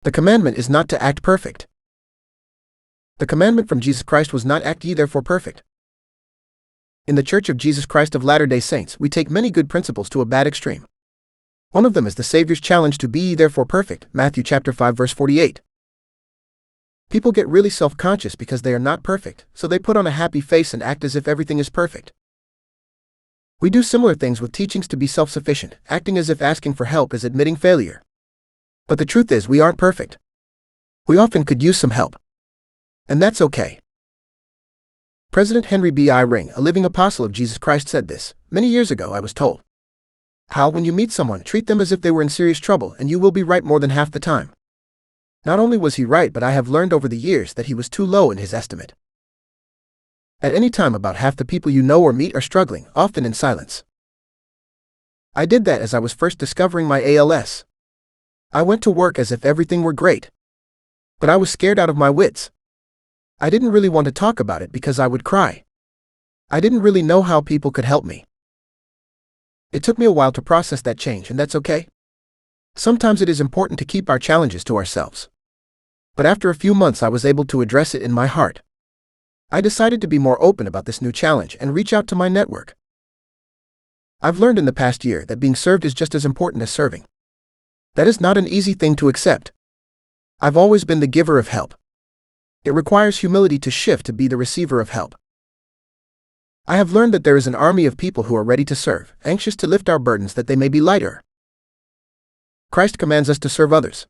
The commandment is not to act perfect. The commandment from Jesus Christ was not act ye therefore perfect. In the Church of Jesus Christ of Latter-day Saints, we take many good principles to a bad extreme. One of them is the Savior's challenge to be ye therefore perfect, Matthew chapter 5 verse 48. People get really self-conscious because they are not perfect, so they put on a happy face and act as if everything is perfect. We do similar things with teachings to be self-sufficient, acting as if asking for help is admitting failure. But the truth is we aren't perfect. We often could use some help. And that's okay. President Henry B. Eyring, a living apostle of Jesus Christ, said this, "Many years ago I was told, how when you meet someone, treat them as if they were in serious trouble and you will be right more than half the time." Not only was he right, but I have learned over the years that he was too low in his estimate. At any time about half the people you know or meet are struggling, often in silence. I did that as I was first discovering my ALS. I went to work as if everything were great. But I was scared out of my wits. I didn't really want to talk about it because I would cry. I didn't really know how people could help me. It took me a while to process that change, and that's okay. Sometimes it is important to keep our challenges to ourselves. But after a few months I was able to address it in my heart. I decided to be more open about this new challenge and reach out to my network. I've learned in the past year that being served is just as important as serving. That is not an easy thing to accept. I've always been the giver of help. It requires humility to shift to be the receiver of help. I have learned that there is an army of people who are ready to serve, anxious to lift our burdens that they may be lighter. Christ commands us to serve others.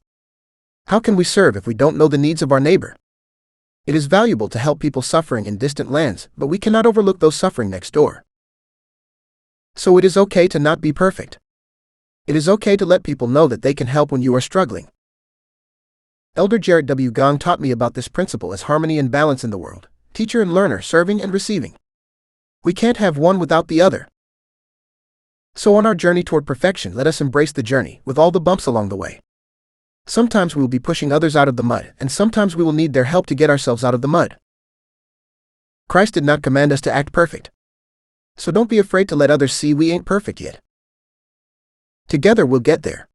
How can we serve if we don't know the needs of our neighbor? It is valuable to help people suffering in distant lands, but we cannot overlook those suffering next door. So it is okay to not be perfect. It is okay to let people know that they can help when you are struggling. Elder Jarrett W. Gong taught me about this principle as harmony and balance in the world, teacher and learner, serving and receiving. We can't have one without the other. So on our journey toward perfection, let us embrace the journey, with all the bumps along the way. Sometimes we will be pushing others out of the mud, and sometimes we will need their help to get ourselves out of the mud. Christ did not command us to act perfect. So don't be afraid to let others see we ain't perfect yet. Together we'll get there.